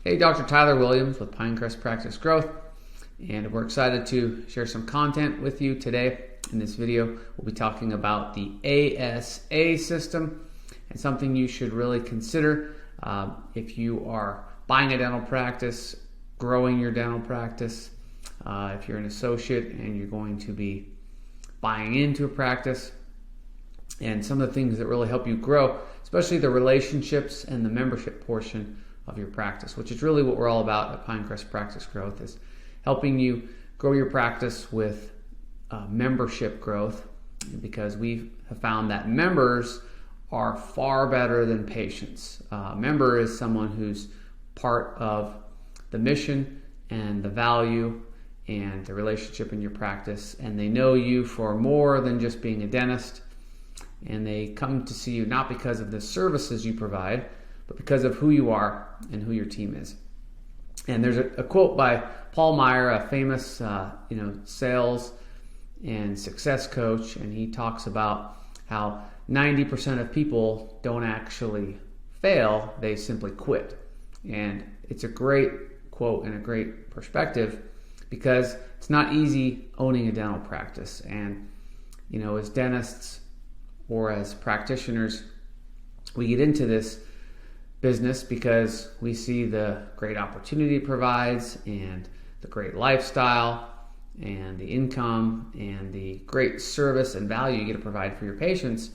Hey, Dr. Tyler Williams with Pinecrest Practice Growth, and we're excited to share some content with you today. In this video, we'll be talking about the ASA system and something you should really consider if you are buying a dental practice, growing your dental practice, if you're an associate and you're going to be buying into a practice, and some of the things that really help you grow, especially the relationships and the membership portion of your practice, which is really what we're all about at Pinecrest Practice Growth, is helping you grow your practice with membership growth, because we have found that members are far better than patients. Member is someone who's part of the mission and the value and the relationship in your practice, and they know you for more than just being a dentist, and they come to see you not because of the services you provide, but because of who you are and who your team is. And there's a quote by Paul Meyer, a famous sales and success coach, and he talks about how 90% of people don't actually fail, they simply quit. And it's a great quote and a great perspective, because it's not easy owning a dental practice. And as dentists or as practitioners, we get into this business because we see the great opportunity it provides, and the great lifestyle, and the income, and the great service and value you get to provide for your patients.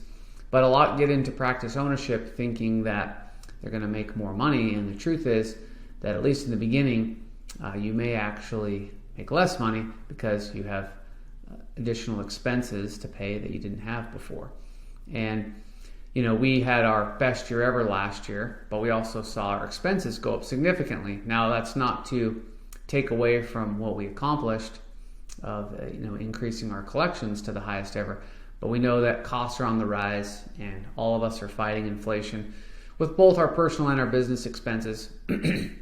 But a lot get into practice ownership thinking that they're going to make more money, and the truth is that, at least in the beginning, you may actually make less money because you have additional expenses to pay that you didn't have before. And we had our best year ever last year, but we also saw our expenses go up significantly. Now, that's not to take away from what we accomplished of increasing our collections to the highest ever, but we know that costs are on the rise, and all of us are fighting inflation with both our personal and our business expenses. And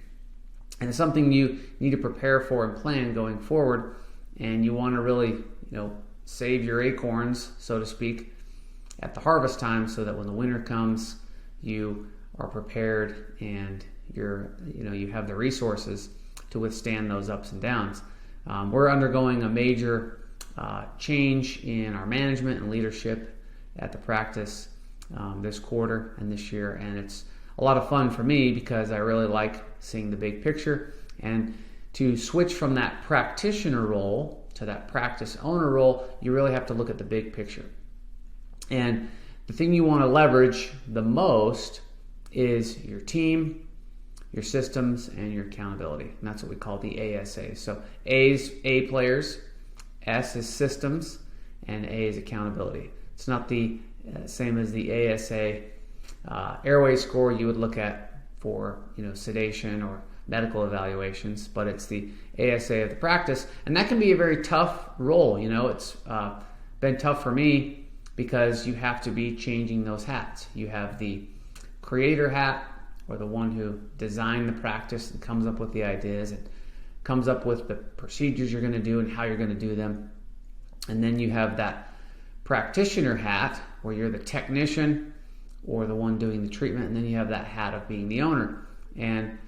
it's something you need to prepare for and plan going forward, and you want to really save your acorns, so to speak, at the harvest time, so that when the winter comes, you are prepared and you have the resources to withstand those ups and downs. We're undergoing a major change in our management and leadership at the practice this quarter and this year, and it's a lot of fun for me because I really like seeing the big picture. And to switch from that practitioner role to that practice owner role, you really have to look at the big picture. And the thing you want to leverage the most is your team, your systems, and your accountability. And that's what we call the ASA. So A is A players, S is systems, and A is accountability. It's not the same as the ASA airway score you would look at for sedation or medical evaluations, but it's the ASA of the practice. And that can be a very tough role. It's been tough for me, because you have to be changing those hats. You have the creator hat, or the one who designed the practice and comes up with the ideas and comes up with the procedures you're going to do and how you're going to do them. And then you have that practitioner hat, where you're the technician or the one doing the treatment. And then you have that hat of being the owner. And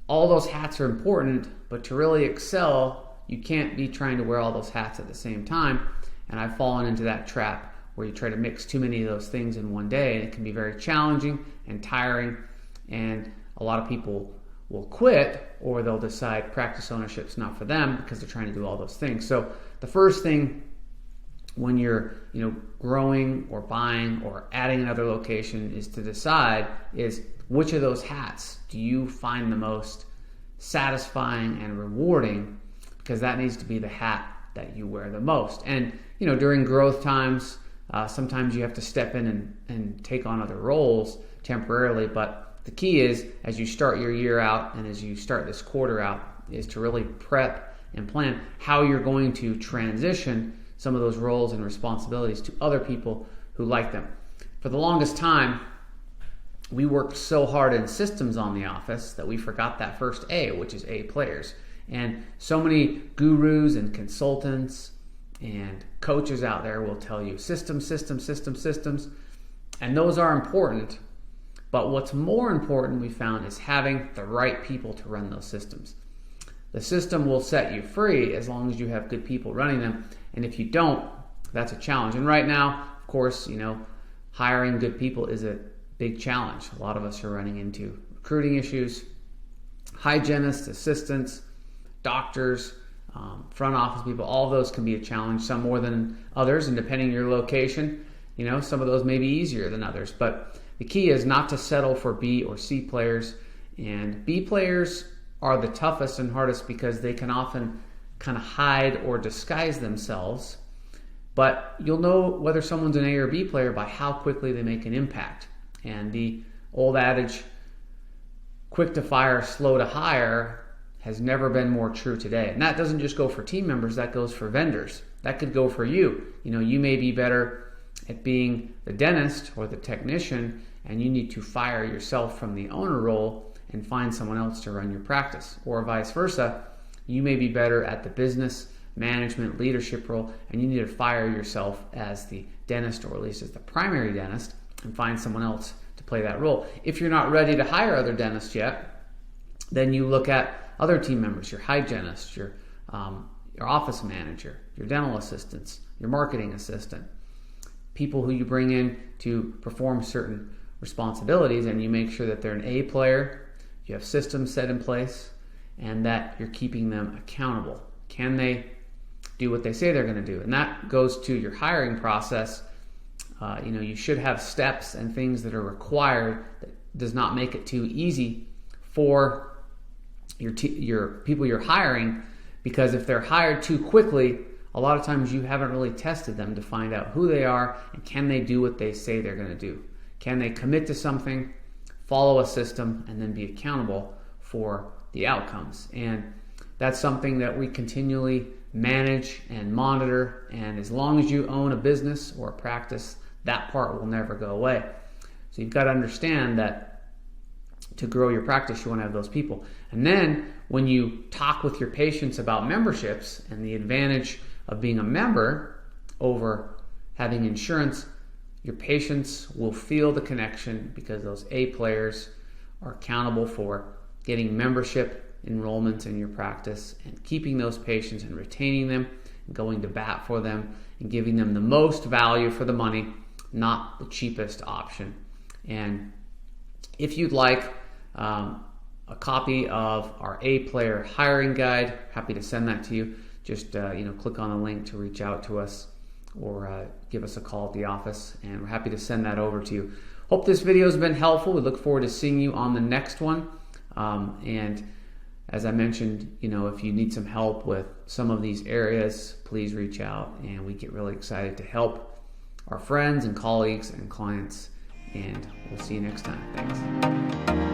all those hats are important, but to really excel, you can't be trying to wear all those hats at the same time. And I've fallen into that trap where you try to mix too many of those things in one day, and it can be very challenging and tiring, and a lot of people will quit, or they'll decide practice ownership's not for them because they're trying to do all those things. So the first thing when you're growing or buying or adding another location is to decide is which of those hats do you find the most satisfying and rewarding, because that needs to be the hat that you wear the most. And during growth times, sometimes you have to step in and take on other roles temporarily, but the key is, as you start your year out and as you start this quarter out, is to really prep and plan how you're going to transition some of those roles and responsibilities to other people who like them. For the longest time, we worked so hard in systems on the office that we forgot that first A, which is A players. And so many gurus and consultants and coaches out there will tell you systems. And those are important, But what's more important, we found, is having the right people to run those systems. The system will set you free as long as you have good people running them. And if you don't, that's a challenge. And right now, of course, hiring good people is a big challenge. A lot of us are running into recruiting issues. Hygienists, assistants, doctors, front office people, all of those can be a challenge, some more than others, and depending on your location, some of those may be easier than others. But the key is not to settle for B or C players. And B players are the toughest and hardest because they can often kind of hide or disguise themselves. But you'll know whether someone's an A or B player by how quickly they make an impact. And the old adage, quick to fire, slow to hire, has never been more true today. And that doesn't just go for team members, that goes for vendors. That could go for you. You may be better at being the dentist or the technician, and you need to fire yourself from the owner role and find someone else to run your practice. Or vice versa, you may be better at the business, management, leadership role, and you need to fire yourself as the dentist, or at least as the primary dentist, and find someone else to play that role. If you're not ready to hire other dentists yet, then you look at other team members, your hygienist, your office manager, your dental assistants, your marketing assistant, people who you bring in to perform certain responsibilities, and you make sure that they're an A player, you have systems set in place, and that you're keeping them accountable. Can they do what they say they're going to do? And that goes to your hiring process. You should have steps and things that are required that does not make it too easy for your people you're hiring, because if they're hired too quickly, a lot of times you haven't really tested them to find out who they are and can they do what they say they're going to do. Can they commit to something, follow a system, and then be accountable for the outcomes? And that's something that we continually manage and monitor, and as long as you own a business or a practice, that part will never go away. So you've got to understand that to grow your practice, you want to have those people. And then when you talk with your patients about memberships and the advantage of being a member over having insurance, your patients will feel the connection because those A players are accountable for getting membership enrollments in your practice and keeping those patients and retaining them and going to bat for them and giving them the most value for the money, not the cheapest option. And if you'd like a copy of our A player hiring guide, happy to send that to you. Just click on the link to reach out to us, or give us a call at the office, and we're happy to send that over to you. Hope this video has been helpful. We look forward to seeing you on the next one. And as I mentioned, if you need some help with some of these areas, please reach out, and we get really excited to help our friends and colleagues and clients. And we'll see you next time. Thanks.